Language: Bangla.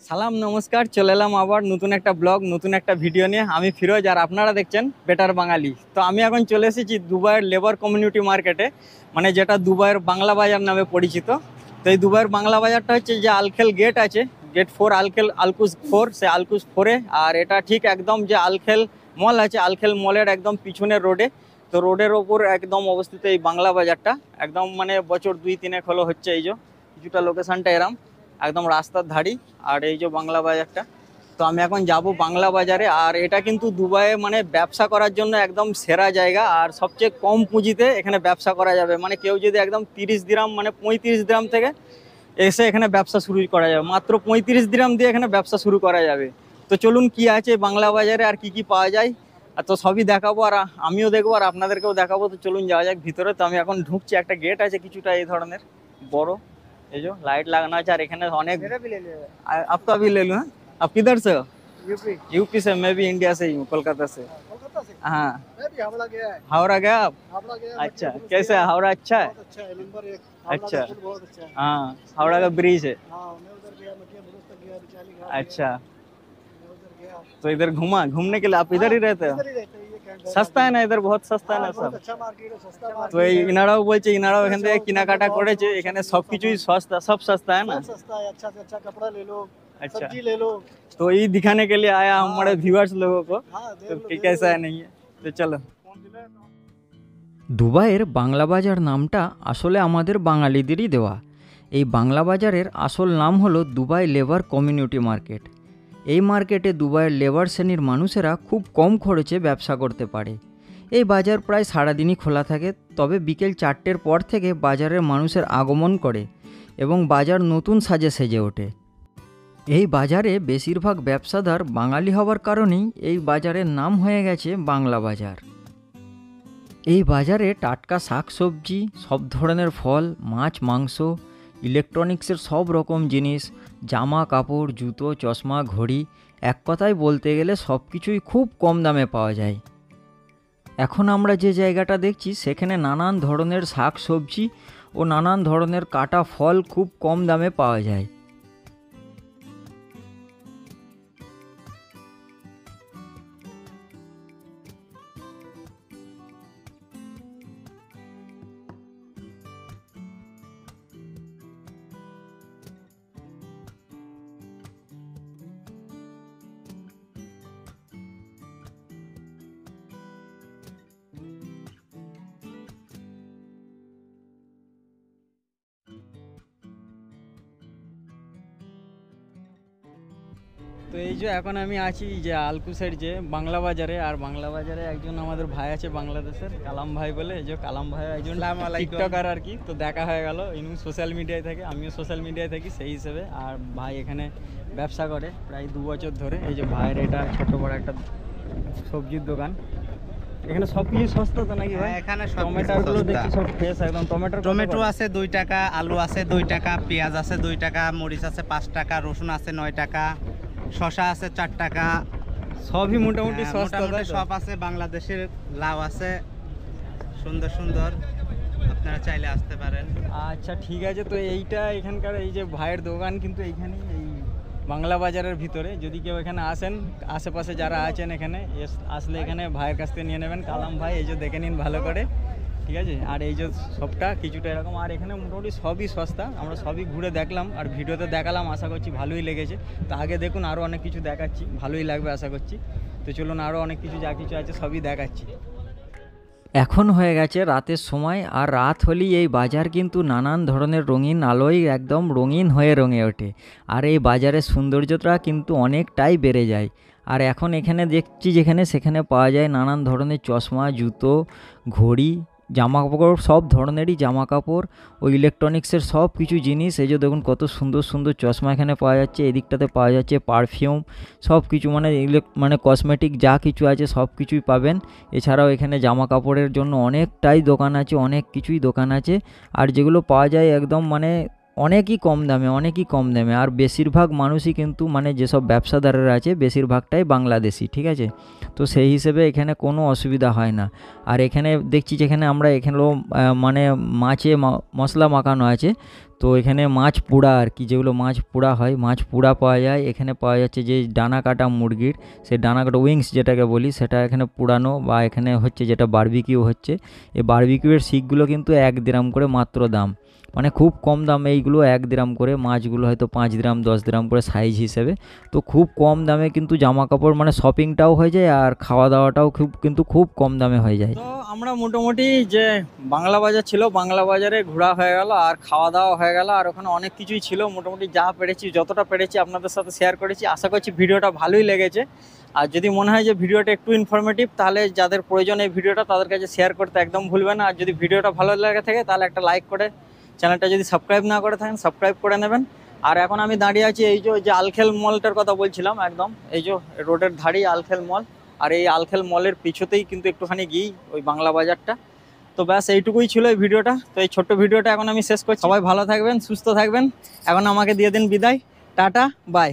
সালাম নমস্কার, চলে এলাম আবার নতুন একটা ব্লগ, নতুন একটা ভিডিও নিয়ে। আমি ফিরোজ আর আপনারা দেখছেন বেটার বাঙালি। তো আমি এখন চলে এসেছি দুবাইয়ের লেবার কমিউনিটি মার্কেটে, মানে যেটা দুবাইয়ের বাংলা বাজার নামে পরিচিত। তো এই দুবাইয়ের বাংলা বাজারটা হচ্ছে যে আলখেল গেট আছে, গেট 4, আলকুস 4, সে আলকুস 4-এ। আর এটা ঠিক একদম যে আলখেল মল আছে, আলখেল মলের একদম পিছনের রোডে। তো রোডের ওপর একদম অবস্থিত এই বাংলা বাজারটা, একদম মানে বছর 2-3 হলো হচ্ছে। এই যে কিছুটা লোকেশনটা এরম একদম রাস্তার ধারি। আর এই যে বাংলা বাজারটা, তো আমি এখন যাব বাংলা বাজারে। আর এটা কিন্তু দুবাইয়ে মানে ব্যবসা করার জন্য একদম সেরা জায়গা, আর সবচেয়ে কম পুঁজিতে এখানে ব্যবসা করা যাবে। মানে কেউ যদি একদম 30 দিরাম মানে 35 দিরাম থেকে এসে এখানে ব্যবসা শুরু করা যাবে, মাত্র 35 দিরাম দিয়ে এখানে ব্যবসা শুরু করা যাবে। তো চলুন কি আছে বাংলা বাজারে আর কি কি পাওয়া যায়, আর তো সবই দেখাবো, আর আমিও দেখবো আর আপনাদেরকেও দেখাবো। তো চলুন যাওয়া যাক ভিতরে। তো আমি এখন ঢুকছি, একটা গেট আছে কিছুটা এই ধরনের বড়, এই যে লাইট লাগানো আছে। আর এখানে অনেক आपका भी ले लूं। हाँ? आप किधर से हो? यूपी। यूपी से। मैं भी इंडिया से ही हूँ, कोलकाता से। कोलकाता से। हाँ। मैं भी हावड़ा गया है। हावड़ा गया आप? हावड़ा गया। अच्छा, मध्य प्रदेश कैसे गया। है हावड़ा? अच्छा है। बहुत अच्छा है, नंबर 1। हावड़ा अच्छा। का पुल बहुत अच्छा है। हाँ, हावड़ा का ब्रिज है। हाँ, मैं उधर गया, मध्य प्रदेश तक गया, बिचाली घाट अच्छा, गया, मैं उधर गया। तो इधर घूमने के लिए आप इधर ही रहते हो? इधर ही रहते हैं, ये कैंट है। সস্তা है না इधर? बहुत सस्ता है हाँ, ना बहुत सब। अच्छा मार्केट है, सस्ता তো मार्केट এই है। ইনারাও বলছে, ইনারাও এখান থেকে কেনাকাটা করেছে, এখানে সবকিছুই সস্তা, সব সস্তা है ना। बहुत सस्ता है, अच्छा से अच्छा कपड़ा ले लो, अच्छा, सब्जी ले लो। तो ये दिखाने के लिए आया हमारे व्यूअर्स लोगों को हाँ, देख तो लो, कि देख कैसा लो। है नहीं है। তো চলো। দুবাইয়ের বাংলা বাজার নামটা আসলে আমাদের বাঙালিদেরই দেওয়া। এই বাংলা বাজারের আসল নাম হলো দুবাই লেবার কমিউনিটি মার্কেট। এই মার্কেটে দুবাইয়ের লেবার শ্রেণীর মানুষেরা খুব কম খরচে ব্যবসা করতে পারে। এই বাজার প্রায় সারাদিনই খোলা থাকে, তবে বিকেল 4টের পর থেকে বাজারের মানুষের আগমন করে এবং বাজার নতুন সাজে সেজে ওঠে। এই বাজারে বেশিরভাগ ব্যবসাদার বাঙালি হওয়ার কারণেই এই বাজারের নাম হয়ে গেছে বাংলা বাজার। এই বাজারে টাটকা শাকসবজি, সব ধরনের ফল, মাছ, মাংস, ইলেকট্রনিক্সের সব রকম জিনিস, জামা কাপড়, জুতো, চশমা, ঘড়ি, এক কথায় বলতে গেলে সব কিছুই খুব কম দামে পাওয়া যায়। এখন আমরা যে জায়গাটা দেখছি সেখানে নানান ধরনের শাকসবজি ও নানান ধরনের কাটা ফল খুব কম দামে পাওয়া যায়। তো এই যে এখন আমি আছি যে আলকুসের যে বাংলা বাজারে। আর বাংলা বাজারে একজন আমাদের ভাই আছে বাংলাদেশের, কালাম ভাই বলে। এই যে কালাম ভাই একজন টিকটকার আর কি। তো দেখা হয়ে গেল, ইনি সোশ্যাল মিডিয়ায় থাকে, আমিও সোশ্যাল মিডিয়ায় থাকি সেই হিসেবে। আর ভাই এখানে ব্যবসা করে প্রায় 2 বছর ধরে। এই যে ভাইয়ের এটা ছোট বড় একটা সবজির দোকান। এখানে সব কিছু সস্তা তো নাকি ভাই? এখানে সব টমেটোগুলো দেখছি সব ফ্রেশ একদম। টমেটো আছে 2 টাকা, আলু আছে 2 টাকা, পেঁয়াজ আছে 2 টাকা, মরিচ আছে 5 টাকা, রসুন আছে 9 টাকা, শসা আছে 4 টাকা। সবই মোটামুটি সস্তা, মোটামুটি তাই তো? সব আছে। বাংলাদেশের লাউ আছে সুন্দর সুন্দর, আপনারা চাইলে আসতে পারেন। আচ্ছা ঠিক আছে। তো এইটা এখানকার এই যে ভাইয়ের দোকান কিন্তু এইখানে এই বাংলা বাজারের ভিতরে। যদি কেউ এখানে আসেন, আশেপাশে যারা আছেন এখানে আসলে এখানে ভাইয়ের কাছ থেকে নিয়ে নেবেন। কালাম ভাই এই যে দেখে নিন ভালো করে, ঠিক আছে? আর এই যে সবটা কিছুটা এরকম। আর এখানে মোটামুটি সবই সস্তা, আমরা সবই ঘুরে দেখলাম আর ভিডিওতে দেখালাম। আশা করছি ভালোই লেগেছে। তো আগে দেখুন, আরও অনেক কিছু দেখাচ্ছি, ভালোই লাগবে আশা করছি। তো চলুন আরও অনেক কিছু যা কিছু আছে সবই দেখাচ্ছি। এখন হয়ে গেছে রাতের সময়, আর রাত হলেই এই বাজার কিন্তু নানান ধরনের রঙিন আলোয় একদম রঙিন হয়ে রঙে ওঠে। আর এই বাজারের সৌন্দর্যটা কিন্তু অনেকটাই বেড়ে যায়। আর এখন এখানে দেখছি যেখানে সেখানে পাওয়া যায় নানান ধরনের চশমা, জুতো, ঘড়ি, জামা কাপড়, সব ধরনেরই জামা কাপড় ও ইলেকট্রনিক্সের সব কিছু জিনিস। এই যে দেখুন কত সুন্দর সুন্দর চশমা এখানে পাওয়া যাচ্ছে। এদিকটাতে পাওয়া যাচ্ছে পারফিউম, সব কিছু মানে কসমেটিক যা কিছু আছে সব কিছুই পাবেন। এছাড়াও এখানে জামা কাপড়ের জন্য অনেকটাই দোকান আছে, অনেক কিছুই দোকান আছে। আর যেগুলো পাওয়া যায় একদম মানে অনেকই কম দামে আর বেশিরভাগ মানুষই কিন্তু মানে যেসব ব্যবসাদাররা আছে বেশিরভাগটাই বাংলাদেশি, ঠিক আছে। তো সেই হিসেবে এখানে কোনো অসুবিধা হয় না। আর এখানে দেখছি যেখানে আমরা এখানেও মানে মাছে মশলা মাখানো আছে, তো এখানে মাছ পোড়া আর কি, যেগুলো মাছ পোড়া হয় মাছ পোড়া পাওয়া যায়। এখানে পাওয়া যাচ্ছে যে ডানা কাটা মুরগির, সেই ডানা কাটা উইংস যেটাকে বলি, সেটা এখানে পোড়ানো, বা এখানে হচ্ছে যেটা বারবিকিউ হচ্ছে, এই বারবিকিউয়ের শিকগুলো কিন্তু 1 দিরাম করে মাত্র দাম, মানে খুব কম দামে এইগুলো 1 দিরাম করে, মাছগুলো হয়তো 5 দিরাম 10 দিরাম করে সাইজ হিসেবে। তো খুব কম দামে কিন্তু জামা কাপড় মানে শপিংটাও হয়ে যায় আর খাওয়া দাওয়াটাও খুব কম দামে হয়ে যায়। তো আমরা মোটামুটি যে বাংলা বাজার ছিল, বাংলা বাজারে ঘোরা হয়ে গেল আর খাওয়া দাওয়া হয়ে গেল, আর ওখানে অনেক কিছুই ছিল। মোটামুটি যা পেরেছি যতটা পেরেছি আপনাদের সাথে শেয়ার করেছি। আশা করছি ভিডিওটা ভালোই লেগেছে। আর যদি মনে হয় যে ভিডিওটা একটু ইনফরমেটিভ, তাহলে যাদের প্রয়োজন এই ভিডিওটা তাদের কাছে শেয়ার করতে একদম ভুলবেন না। আর যদি ভিডিওটা ভালো লেগে থাকে তাহলে একটা লাইক করে, চ্যানেলটা যদি সাবস্ক্রাইব না করে থাকেন সাবস্ক্রাইব করে নেবেন। আর এখন আমি দাঁড়িয়ে আছি এই যে আলখেল মলটার কথা বলছিলাম, একদম এই যে রোডের ধারেই আলখেল মল। আর এই আলখেল মলের পিছতেই কিন্তু একটুখানি গিয়ে ওই বাংলা বাজারটা। তো ব্যাস এইটুকুই ছিল এই ভিডিওটা। তো এই ছোট্ট ভিডিওটা এখন আমি শেষ করছি। সবাই ভালো থাকবেন, সুস্থ থাকবেন। এখন আমাকে দিয়ে দিন বিদায়। Tata, by.